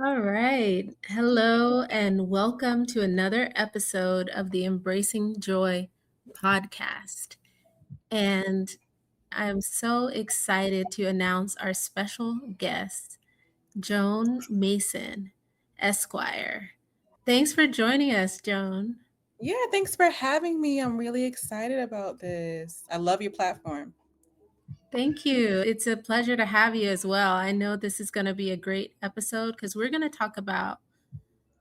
All right. Hello, and welcome to another episode of the Embracing Joy podcast. And I'm so excited to announce our special guest, Joan Mason, Esquire. Thanks for joining us, Joan. Yeah, thanks for having me. I'm really excited about this. I love your platform. Thank you. It's a pleasure to have you as well. I know this is going to be a great episode because we're going to talk about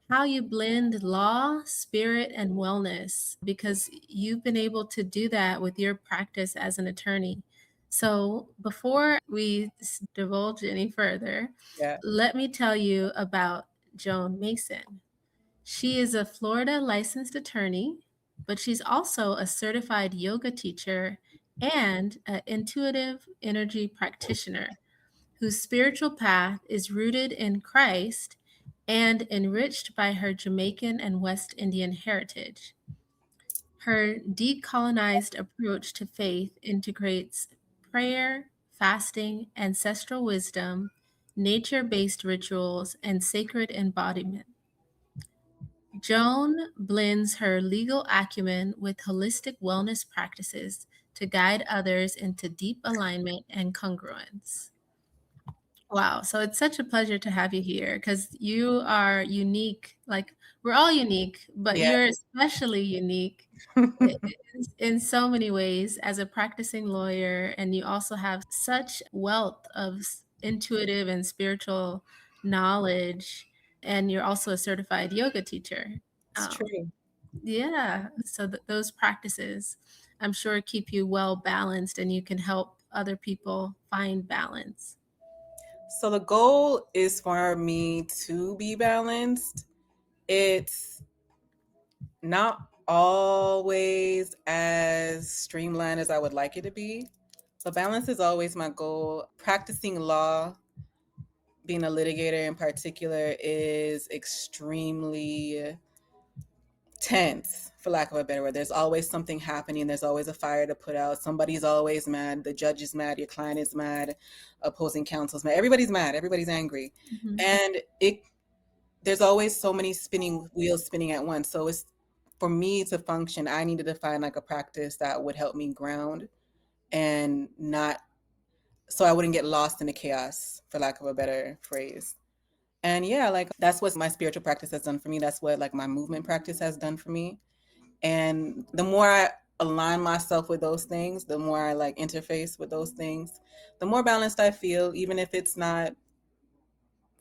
how you blend law, spirit, and wellness, because you've been able to do that with your practice as an attorney. So, before we divulge any further, Yeah. let me tell you about Joan Mason. She is a Florida licensed attorney, but she's also a certified yoga teacher and an intuitive energy practitioner whose spiritual path is rooted in Christ and enriched by her Jamaican and West Indian heritage. Her decolonized approach to faith integrates prayer, fasting, ancestral wisdom, nature based rituals, and sacred embodiment. Joan blends her legal acumen with holistic wellness practices to guide others into deep alignment and congruence. Wow. So it's such a pleasure to have you here because you are unique. Like, we're all unique, but Yeah. you're especially unique in so many ways as a practicing lawyer. And you also have such wealth of intuitive and spiritual knowledge. And you're also a certified yoga teacher. It's true. Yeah. So those practices, I'm sure, keep you well balanced and you can help other people find balance. So the goal is for me to be balanced. It's not always as streamlined as I would like it to be, but balance is always my goal. Practicing law, being a litigator in particular, is extremely tense, for lack of a better word. There's always something happening. There's always a fire to put out. Somebody's always mad. The judge is mad. Your client is mad. Opposing counsel's mad. Everybody's mad. Everybody's angry. Mhm. And it there's always so many spinning wheels spinning at once. So it's for me to function, I needed to find like a practice that would help me ground and not so I wouldn't get lost in the chaos, for lack of a better phrase. And yeah, like that's what my spiritual practice has done for me. That's what like my movement practice has done for me. And the more I align myself with those things, the more I like interface with those things, the more balanced I feel, even if it's not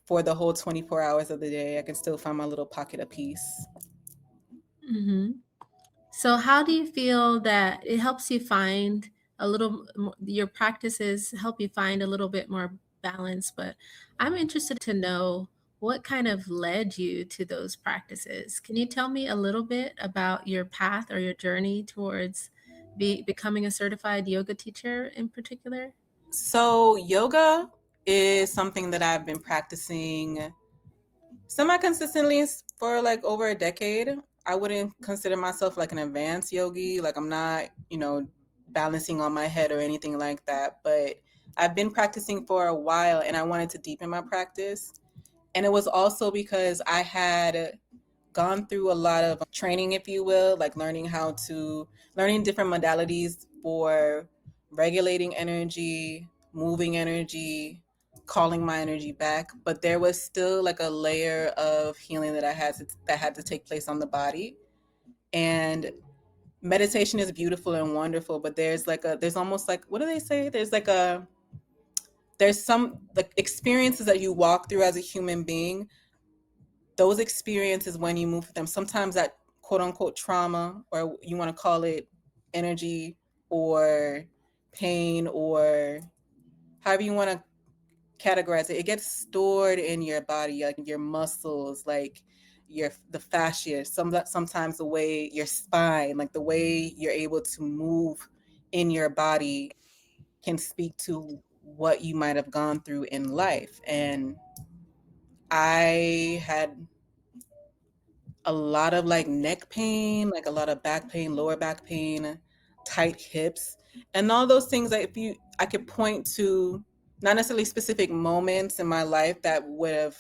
for the whole 24 hours of the day, I can still find my little pocket of peace. Mhm. So how do you feel that it helps you find a little your practices help you find a little bit more balance, but I'm interested to know what kind of led you to those practices. Can you tell me a little bit about your path or your journey towards becoming a certified yoga teacher in particular? So, yoga is something that I've been practicing semi consistently for like over a decade. I wouldn't consider myself like an advanced yogi. Like, I'm not, balancing on my head or anything like that. But I've been practicing for a while and I wanted to deepen my practice. And it was also because I had gone through a lot of training, if you will, like learning different modalities for regulating energy, moving energy, calling my energy back. But there was still like a layer of healing that had to take place on the body. And meditation is beautiful and wonderful, but there's almost like, what do they say? There's some like experiences that you walk through as a human being. Those experiences, when you move through them, sometimes that quote unquote trauma, or you want to call it energy or pain or however you want to categorize it, it gets stored in your body, like your muscles, like the fascia, sometimes the way your spine, like the way you're able to move in your body can speak to what you might have gone through in life. And I had a lot of like neck pain, like a lot of back pain, lower back pain, tight hips, and all those things that if I could point to not necessarily specific moments in my life that would have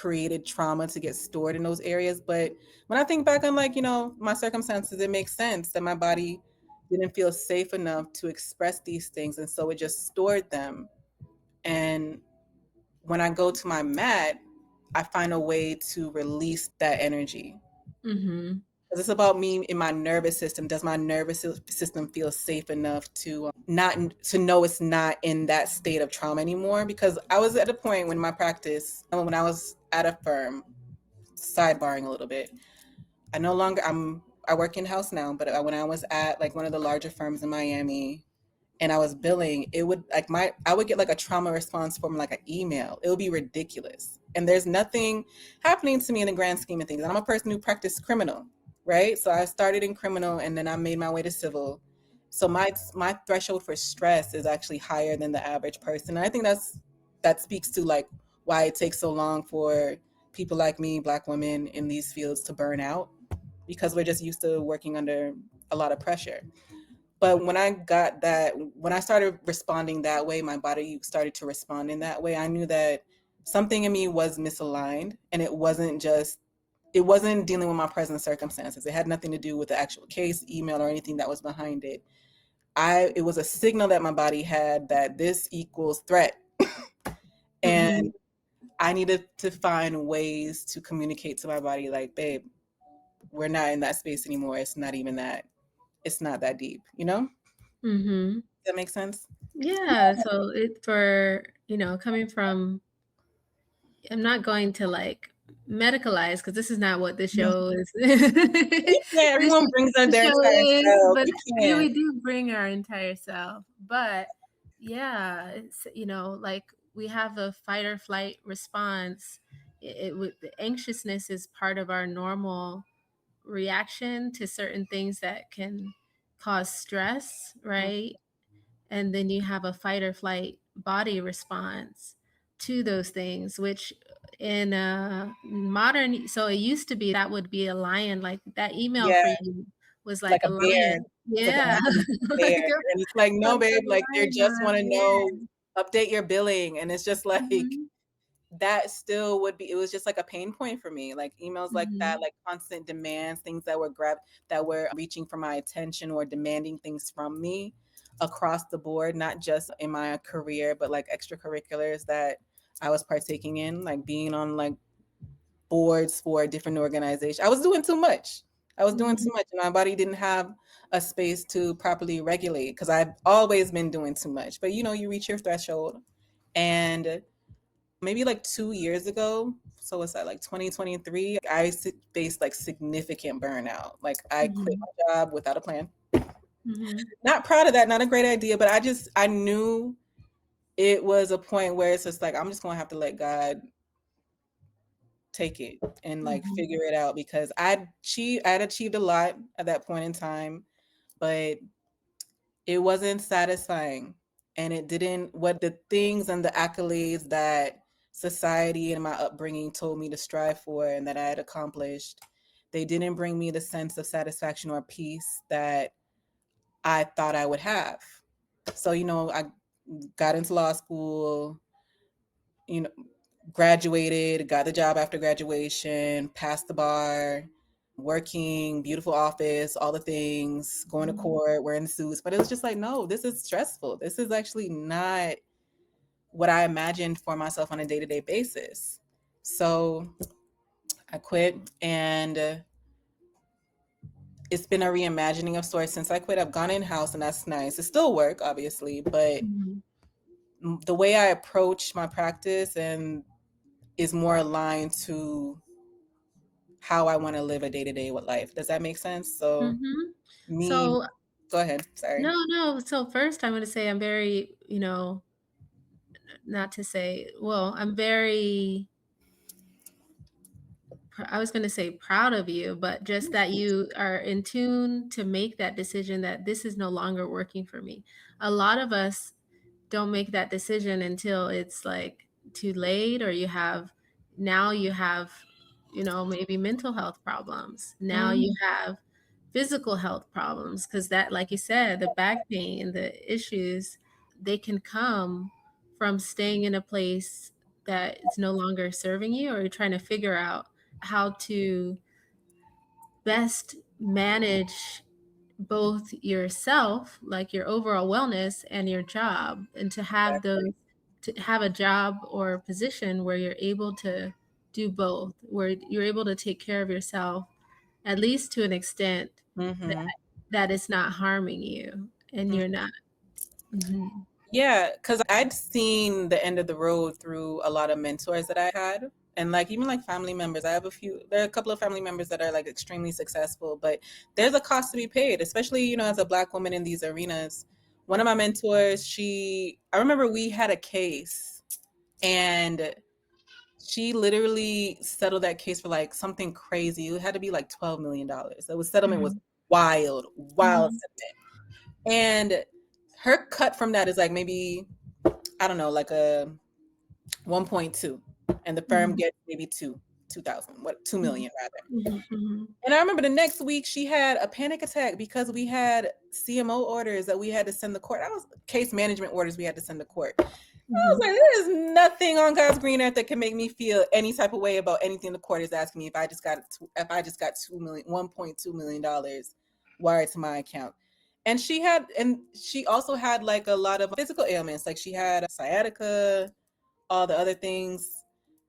created trauma to get stored in those areas. But when I think back on, like, my circumstances, it makes sense that my body didn't feel safe enough to express these things. And so it just stored them. And when I go to my mat, I find a way to release that energy. Mm-hmm. Because it's about me in my nervous system. Does my nervous system feel safe enough to not to know it's not in that state of trauma anymore? Because I was at a point when my practice, when I was at a firm, sidebarring a little bit, I no longer I work in house now, but when I was at like one of the larger firms in Miami, and I was billing, it would like I would get like a trauma response from like an email. It would be ridiculous. And there's nothing happening to me in the grand scheme of things. And I'm a person who practiced criminal, right? So I started in criminal and then I made my way to civil. So my threshold for stress is actually higher than the average person. And I think that speaks to like why it takes so long for people like me, Black women in these fields, to burn out, because we're just used to working under a lot of pressure. But when I started responding that way, my body started to respond in that way. I knew that something in me was misaligned, and it wasn't dealing with my present circumstances. It had nothing to do with the actual case, email, or anything that was behind it. It was a signal that my body had that this equals threat. Mm-hmm. And I needed to find ways to communicate to my body, like, babe, we're not in that space anymore. It's not that deep, Does Mm-hmm. that make sense? Yeah. So coming from, I'm not going to like medicalize because this is not what this No, show is. you can't. This Everyone brings in the their show entire is, self. but You yeah, can't. we do bring our entire self. But yeah, it's like we have a fight or flight response. The anxiousness is part of our normal reaction to certain things that can cause stress, right? And then you have a fight or flight body response to those things, which in modern, so it used to be that would be a lion, like that email Yeah, for you was like like a a bear. lion. It's like a Yeah. lion, bear, Like and it's like, a no, babe. Like they lion just or a want to know, bear. update your billing, and it's just like Mhm, that. Still would be. It was just like a pain point for me. Like emails like that, mhm, like constant demands, things that were reaching for my attention or demanding things from me across the board, not just in my career, but like extracurriculars that I was partaking in, like being on like boards for different organizations. I was doing too much. I was doing too mhm, much, and my body didn't have a space to properly regulate because I've always been doing too much. But you reach your threshold, and maybe like 2 years ago, so what's that, like 2023, I faced like significant burnout. Like I quit mhm, my job without a plan. mhm, Not proud of that, not a great idea, but I knew it was a point where it's just like I'm just gonna have to let God take it and like mhm, figure it out, because I'd achieved a lot at that point in time, but it wasn't satisfying. And it didn't what the things and the accolades that society and my upbringing told me to strive for and that I had accomplished, they didn't bring me the sense of satisfaction or peace that I thought I would have. So, I got into law school, you know, graduated, got the job after graduation, passed the bar, working, beautiful office, all the things, going to mhm, court, wearing suits. But it was just like, no, this is stressful. This is actually not what I imagined for myself on a day to day basis. So I quit, and it's been a reimagining of sorts since I quit. I've gone in house, and that's nice. It's still work, obviously, but mhm, the way I approach my practice and is more aligned to how I want to live a day to day with life. Does that make sense? So, mhm. me, So go ahead. no, Sorry. no. So first, I'm going to say I'm very, not to say, well, I'm very I was going to say proud of you, but just that you are in tune to make that decision that this is no longer working for me. A lot of us don't make that decision until it's like too late, or you have, maybe mental health problems. Now you Mm, have physical health problems because that, like you said, the back pain, the issues, they can come from staying in a place that it's no longer serving you, or you're trying to figure out how to best manage both yourself, like your overall wellness, and your job, and to have a job or position where you're able to do both, where you're able to take care of yourself, at least to an extent that Mm-hmm. that it's not harming you and you're not. Mhm. Yeah, because I'd seen the end of the road through a lot of mentors that I had. And like even like family members, there are a couple of family members that are like extremely successful, but there's a cost to be paid, especially, as a Black woman in these arenas. One of my mentors, I remember we had a case and she literally settled that case for like something crazy. It had to be like $12 million. The settlement was Mhm. wild, wild Mhm. settlement. And her cut from that is like maybe, I don't know, like a 1.2, and the firm Mhm. gets maybe 2,000, what, 2 Mhm. million rather. Mhm. Mhm. And I remember the next week she had a panic attack because we had CMO orders that we had to send to court. That was case management orders we had to send to court. I was Mhm. like, there is nothing on God's green earth that can make me feel any type of way about anything the court is asking me if I just got 2 million, $1.2 million wired to my account. And she also had like a lot of physical ailments. Like she had sciatica, all the other things.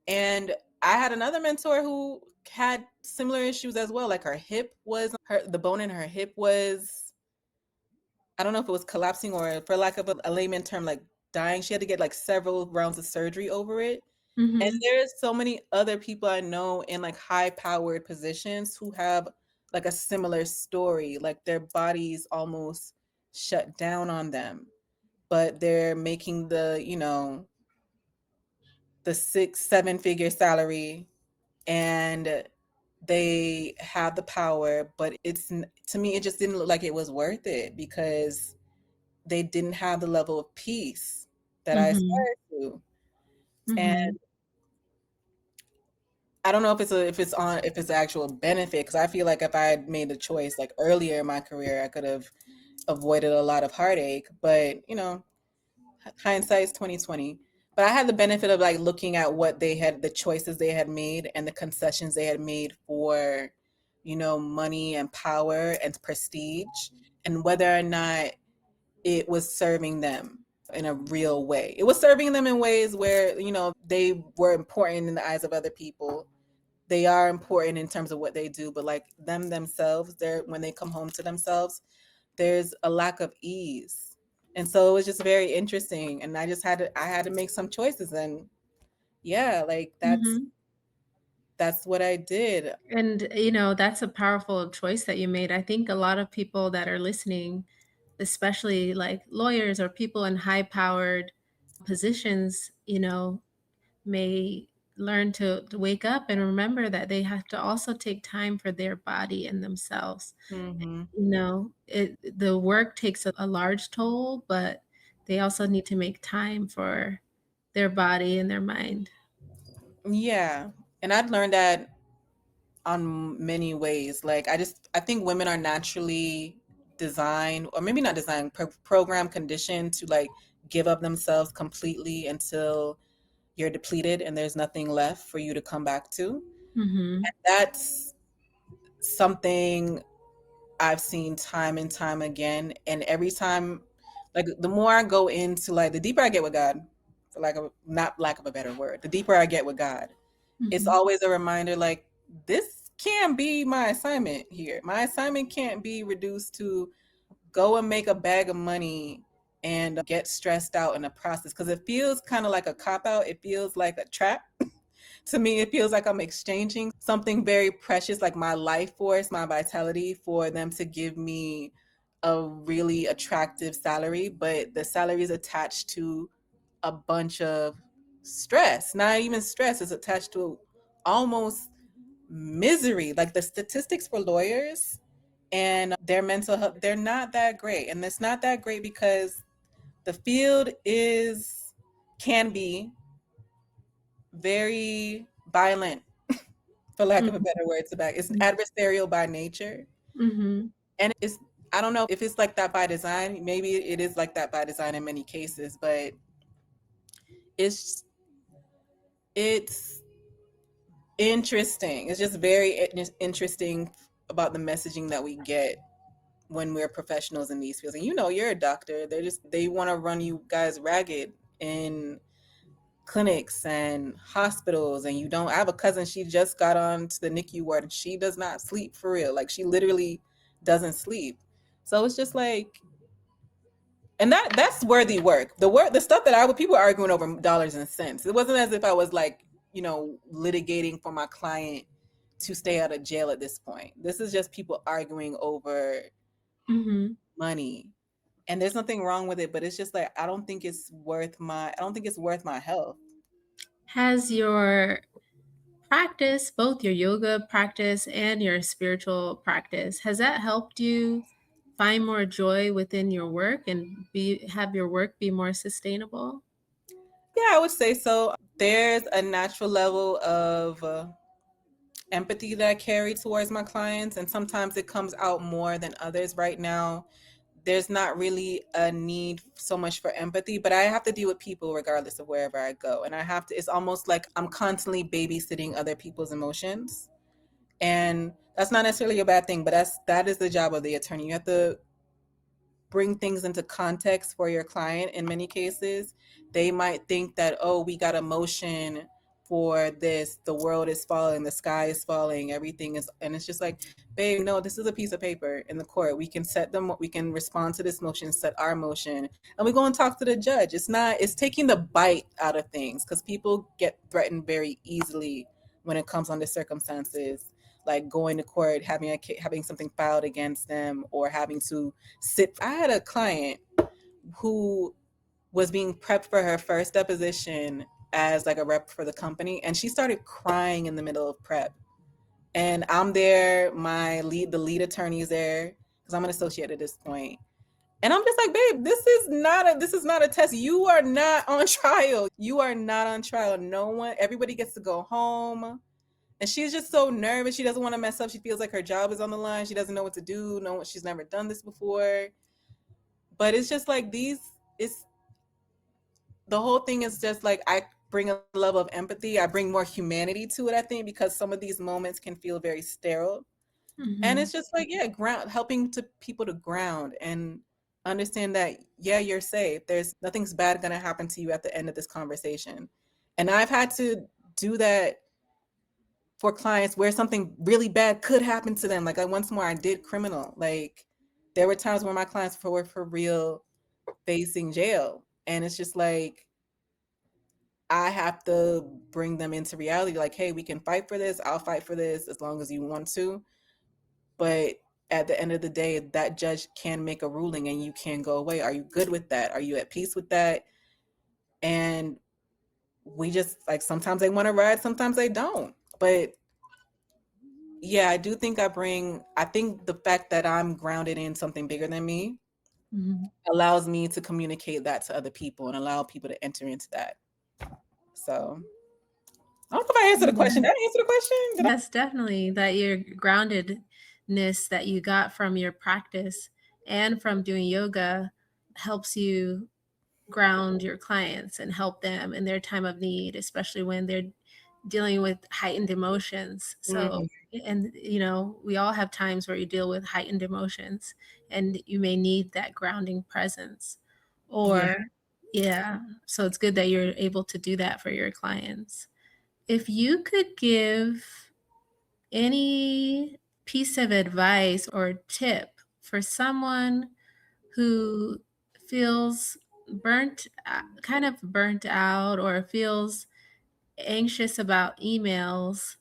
And I had another mentor who had similar issues as well. Like the bone in her hip was, I don't know if it was collapsing or, for lack of a layman term, like dying. She had to get like several rounds of surgery over it. And Mhm. there's so many other people I know in like high powered positions who have like a similar story. Like their bodies almost shut down on them, but they're making the 6, 7 figure salary, and they have the power, but to me, it just didn't look like it was worth it because they didn't have the level of peace that I Mhm. aspired to. And Mhm. I don't know if it's actual benefit, because I feel like if I had made the choice like earlier in my career, I could have avoided a lot of heartache. But hindsight's 2020. But I had the benefit of like looking at the choices they had made and the concessions they had made for, money and power and prestige, and whether or not it was serving them in a real way. It was serving them in ways where, they were important in the eyes of other people. They are important in terms of what they do, but like them themselves, when they come home to themselves, there's a lack of ease. And so it was just very interesting. And I had to make some choices. And yeah, like Mhm. that's what I did. And, that's a powerful choice that you made. I think a lot of people that are listening, especially like lawyers or people in high powered positions, may learn to wake up and remember that they have to also take time for their body and themselves. Hmm. The work takes a large toll, but they also need to make time for their body and their mind. Yeah. And I've learned that on many ways. Like I think women are naturally designed, or maybe not designed, program conditioned to like give up themselves completely until you're depleted and there's nothing left for you to come back to. Mhm. That's something I've seen time and time again. And every time, like the more I go into, like the deeper I get with God, for not lack of a better word, the deeper I get with God, it's Mhm. always a reminder like this can't be my assignment here. My assignment can't be reduced to go and make a bag of money and get stressed out in the process, because it feels kind of like a cop out. It feels like a trap. To me, it feels like I'm exchanging something very precious, like my life force, my vitality, for them to give me a really attractive salary, but the salary is attached to a bunch of stress. Not even stress, is attached to almost misery. Like the statistics for lawyers and their mental health, they're not that great. And it's not that great because the field can be very violent, for lack of a Mhm. better word. It's adversarial by nature. Mhm. And I don't know if it's like that by design. Maybe it is like that by design in many cases, but it's It's interesting. It's just very interesting about the messaging that we get when we're professionals in these fields. And you know, you're a doctor. They want to run you guys ragged in clinics and hospitals. And you don't. I have a cousin. She just got on to the NICU ward, and she does not sleep for real. Like, she literally doesn't sleep. So it's just like, and that's worthy work. The stuff that I would people are arguing over dollars and cents. It wasn't as if I was like, litigating for my client to stay out of jail at this point. This is just people arguing over Mhm. money. And there's nothing wrong with it, but it's just like, I don't think it's worth my health. Has your practice, both your yoga practice and your spiritual practice, has that helped you find more joy within your work and have your work be more sustainable? Yeah, I would say so. There's a natural level of empathy that I carry towards my clients, and sometimes it comes out more than others. Right now, there's not really a need so much for empathy, but I have to deal with people regardless of wherever I go. And it's almost like I'm constantly babysitting other people's emotions. And that's not necessarily a bad thing, but that is the job of the attorney. You have to bring things into context for your client. In many cases, they might think that, oh, we got a motion for this, the world is falling, the sky is falling, everything is, and it's just like, babe, no, this is a piece of paper in the court. We can respond to this motion, set our motion, and we go and talk to the judge. It's taking the bite out of things, because people get threatened very easily when it comes under circumstances like going to court, having something filed against them, or having to sit. I had a client who was being prepped for her first deposition as like a rep for the company, and she started crying in the middle of prep. And I'm there, the lead attorney is there because I'm an associate at this point. And I'm just like, babe, this is not a test. You are not on trial. You are not on trial. Everybody gets to go home. And she's just so nervous. She doesn't want to mess up. She feels like her job is on the line. She doesn't know what to do. No, she's never done this before. But it's just like it's the whole thing is just like, I bring a level of empathy. I bring more humanity to it, I think, because some of these moments can feel very sterile. And Mhm. it's just like, yeah, helping to people to ground and understand that, yeah, you're safe. There's nothing's bad gonna happen to you at the end of this conversation. And I've had to do that for clients where something really bad could happen to them. Like, once more, I did criminal. Like, there were times where my clients were for real facing jail. And it's just like, I have to bring them into reality. Like, hey, we can fight for this. I'll fight for this as long as you want to. But at the end of the day, that judge can make a ruling and you can go away. Are you good with that? Are you at peace with that? And we just, like, sometimes they want to ride, sometimes they don't. But yeah, I do think I think the fact that I'm grounded in something bigger than me Mhm. allows me to communicate that to other people and allow people to enter into that. So I don't know if I answered the question. Yeah. Did I answer the question? Did I? Yes, definitely. That your groundedness that you got from your practice and from doing yoga helps you ground your clients and help them in their time of need, especially when they're dealing with heightened emotions. So, Mhm. and we all have times where you deal with heightened emotions and you may need that grounding presence. Yeah. Or, yeah, so it's good that you're able to do that for your clients. If you could give any piece of advice or tip for someone who feels kind of burnt out or feels anxious about emails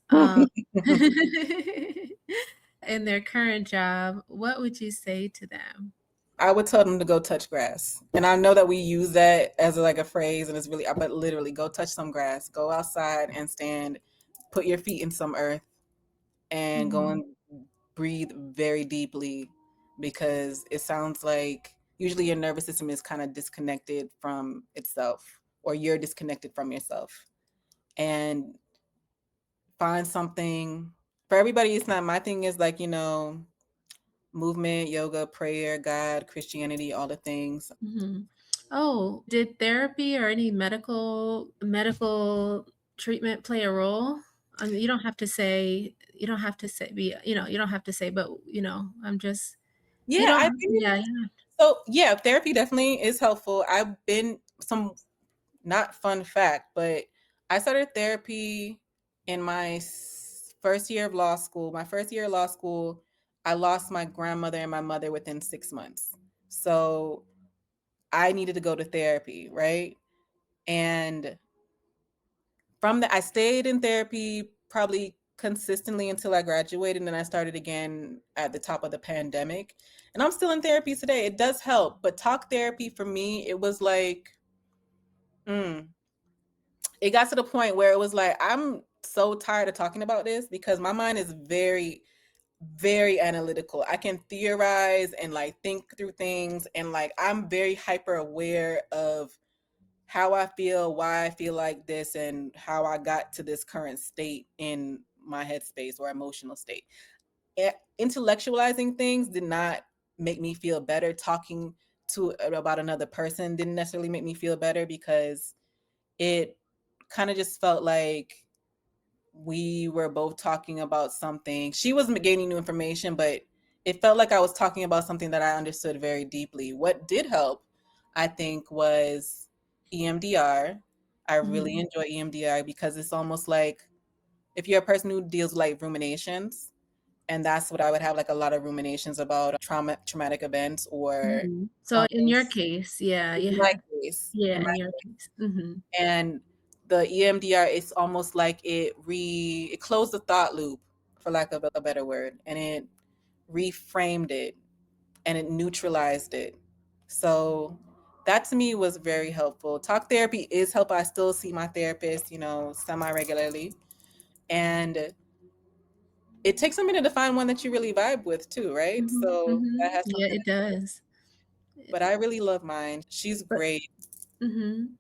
in their current job, what would you say to them? I would tell them to go touch grass. And I know that we use that as like a phrase, and it's really, but literally, go touch some grass. Go outside and stand, put your feet in some earth, and go Mhm, and breathe very deeply, because it sounds like usually your nervous system is kind of disconnected from itself, or you're disconnected from yourself. And find something for everybody. It's not, my thing is like, movement, yoga, prayer, God, Christianity, all the things. mhm. Oh, did therapy or any medical treatment play a role? I mean, you don't have to say be, you don't have to say, but I'm just you Yeah, don't I have, think yeah, you so. Yeah, therapy definitely is helpful. I've been some not fun fact, but I started therapy in my first year of law school. My first year of law school, I lost my grandmother and my mother within 6 months. So I needed to go to therapy, right? And from that, I stayed in therapy probably consistently until I graduated. And then I started again at the top of the pandemic. And I'm still in therapy today. It does help. But talk therapy for me, it was like, mm, it got to the point where it was like, I'm so tired of talking about this because my mind is very, very analytical. I can theorize and like think through things. And like, I'm very hyper aware of how I feel, why I feel like this, and how I got to this current state in my headspace or emotional state. Intellectualizing things did not make me feel better. Talking to about another person didn't necessarily make me feel better because it kind of just felt like we were both talking about something. She was gaining new information, but it felt like I was talking about something that I understood very deeply. What did help, I think, was EMDR. I really mhm. enjoy EMDR because it's almost like if you're a person who deals with like ruminations, and that's what I would have like a lot of ruminations about traumatic events or Mhm. So in your things case, yeah, in you my had, case. yeah, In my in your case. Mhm. and the EMDR is almost like it closed the thought loop, for lack of a better word, and it reframed it and it neutralized it. So that to me was very helpful. Talk therapy is helpful. I still see my therapist, semi regularly, and it takes a minute to find one that you really vibe with too, right? Mhm, So that mhm. has Yeah, something it to do. does. But I really love mine. She's But great.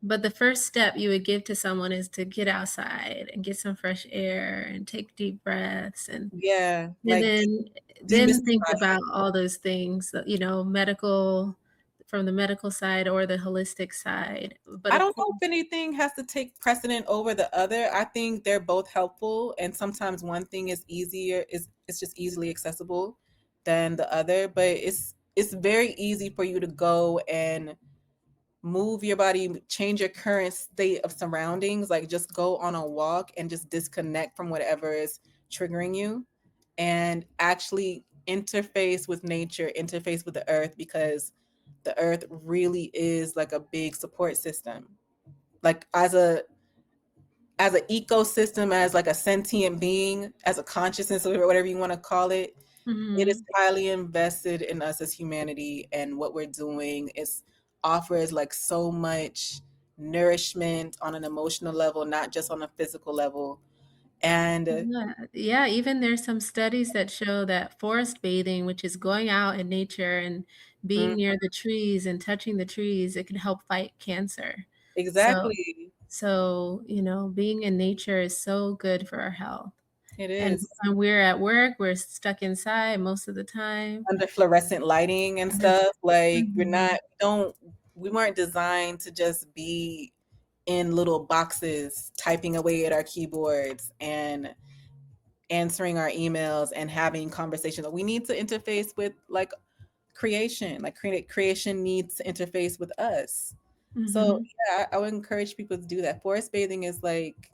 but the first step you would give to someone is to get outside and get some fresh air and take deep breaths, Yeah, and like then think demystify. about all those things that, medical, from the medical side or the holistic side. But I of don't course, know if anything has to take precedent over the other. I think they're both helpful, and sometimes one thing is easier is it's just easily accessible than the other. But it's very easy for you to go and move your body, change your current state of surroundings, like just go on a walk and just disconnect from whatever is triggering you, and actually interface with nature, interface with the earth, because the earth really is like a big support system, like as an ecosystem, as like a sentient being, as a consciousness or whatever you want to call it. It is mhm. highly invested in us as humanity, and what we're doing is offers like so much nourishment on an emotional level, not just on a physical level. And Yeah, yeah, even there's some studies that show that forest bathing, which is going out in nature and mm, being near the trees and touching the trees, it can help fight cancer. So exactly, being in nature is so good for our health. it And is when we're at work, we're stuck inside most of the time. under fluorescent lighting and Under stuff. Like Mhm, we weren't designed to just be in little boxes typing away at our keyboards and answering our emails and having conversations. We need to interface with like creation. Like creation needs to interface with us. So mhm. yeah, I would encourage people to do that. Forest bathing is like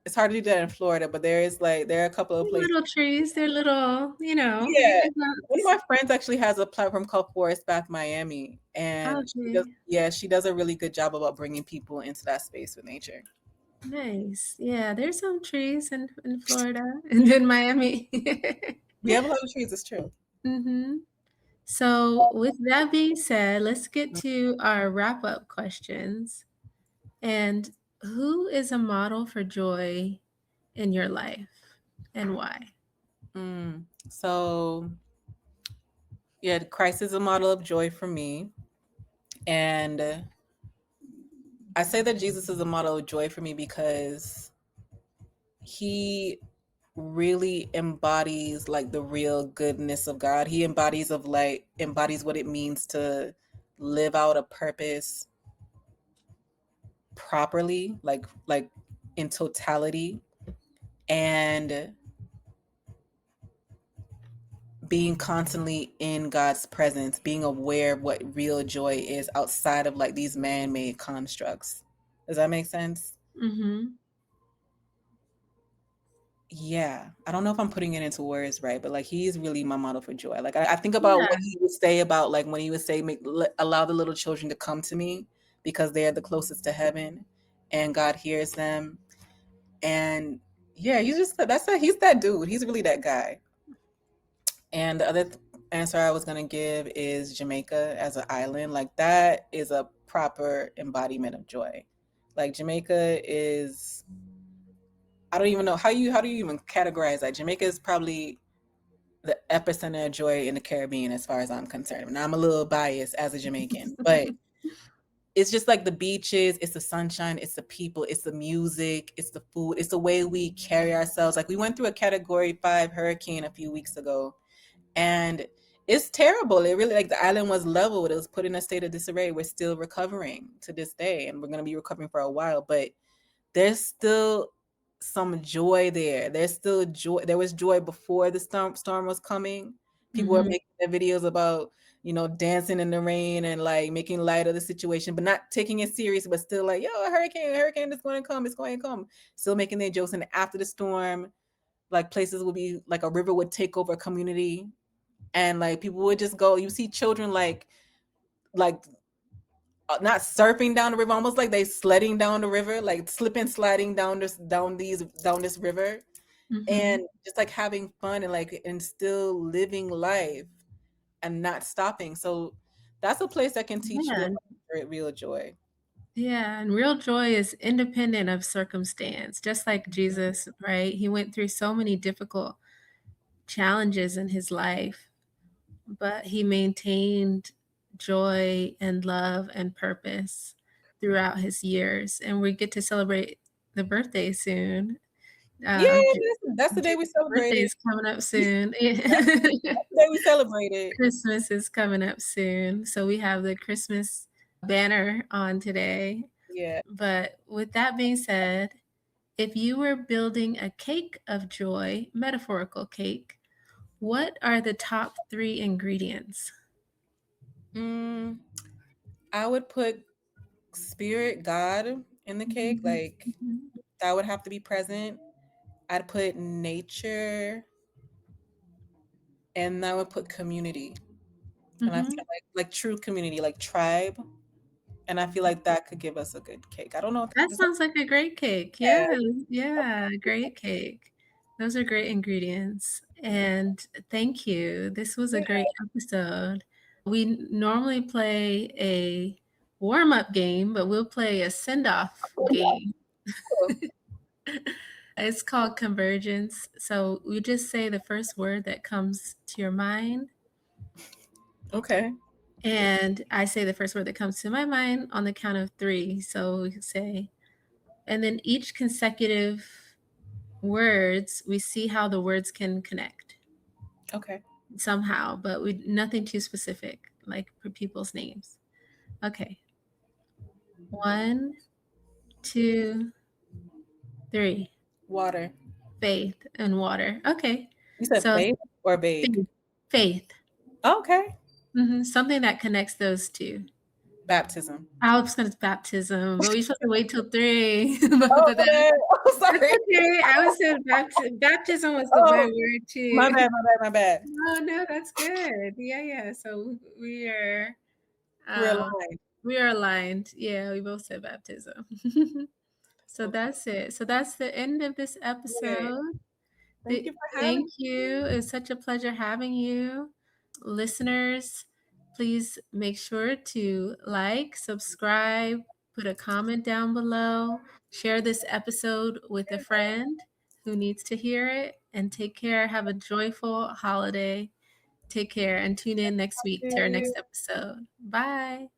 it's hard to do that in Florida, but there are a couple of They're places. little trees, they're little, Yeah. they're One of bugs. my friends actually has a platform called Forest Bath Miami, and Okay. she does a really good job about bringing people into that space with nature. Nice. Yeah, there's some trees in Florida and in Miami. We have a lot of trees, it's true. Mhm. So, with that being said, let's get to our wrap-up questions. And who is a model for joy in your life and why? So yeah, Christ is a model of joy for me. And I say that Jesus is a model of joy for me because he really embodies like the real goodness of God. He embodies what it means to live out a purpose properly, like in totality, and being constantly in God's presence, being aware of what real joy is outside of like these man-made constructs. Does that make sense? Mm-hmm. Yeah, I don't know if I'm putting it into words right, but like he's really my model for joy. Like I think about Yeah. what he would say about like when he would say, allow the little children to come to me because they are the closest to heaven, and God hears them. And yeah, he's just he's that dude. He's really that guy. And the other answer I was gonna give is Jamaica as an island. Like that is a proper embodiment of joy. Like Jamaica is, I don't even know how do you even categorize that? Jamaica is probably the epicenter of joy in the Caribbean as far as I'm concerned. Now I'm a little biased as a Jamaican, but it's just like the beaches, it's the sunshine, it's the people, it's the music, it's the food, it's the way we carry ourselves. Like we went through a category 5 hurricane a few weeks ago, and it's terrible. It really, like the island was leveled, it was put in a state of disarray. We're still recovering to this day, and we're going to be recovering for a while, but there's still some joy there. There's still joy. There was joy before the storm was coming. People were Mm-hmm. making their videos about, dancing in the rain and like making light of the situation, but not taking it serious, but still like, yo, a hurricane is going to come. It's going to come. Still making their jokes. And after the storm, like places would be like a river would take over a community, and like people would just go. You see children like not surfing down the river, almost like they sledding down the river, like slipping, sliding down this river, Mm-hmm. and just like having fun and like and still living life and not stopping. So that's a place that can teach you Yeah. about real joy. Yeah. And real joy is independent of circumstance, just like Jesus, right? He went through so many difficult challenges in his life, but he maintained joy and love and purpose throughout his years. And we get to celebrate the birthday soon. Yeah, that's the day we Jesus' birthday celebrated. is coming up soon. That's the day we celebrated. Christmas is coming up soon. So we have the Christmas banner on today. Yeah. But with that being said, if you were building a cake of joy, metaphorical cake, what are the top 3 ingredients? mm, I would put spirit, God, in the cake. Like Mhm. that would have to be present. I'd put nature, and I would put community. And I feel Mhm. like true community, like tribe. And I feel like that could give us a good cake. I don't know. That sounds like a great cake. Yeah. Yeah, yeah, great cake. Those are great ingredients. And thank you. This was a great episode. We normally play a warm-up game, but we'll play a send-off game. It's called convergence. So we just say the first word that comes to your mind, Okay. and I say the first word that comes to my mind on the count of 3. So we say, and then each consecutive words, we see how the words can connect Okay. somehow, but we nothing too specific, like for people's names. Okay. 1, 2, 3. Water. Faith and water. Okay. You said So faith or vague? faith. Faith. Okay. Something that connects those 2. Baptism. I was gonna baptism, but we supposed to wait till 3. but, Oh, but that, man. Oh, that's sorry. okay. I was saying baptism was the my Oh, word my too. bad, my bad, my bad. No, no, that's good. Yeah, yeah. So we are We're um aligned. we are aligned. Yeah, we both said baptism. So Okay. that's it. So that's the end of this Yay. episode. Thank you for having Thank you. It's such a pleasure having you. Listeners, please make sure to like, subscribe, put a comment down below, share this episode with a friend who needs to hear it, and take care. Have a joyful holiday. Take care and tune in next week to our me. next episode. Bye.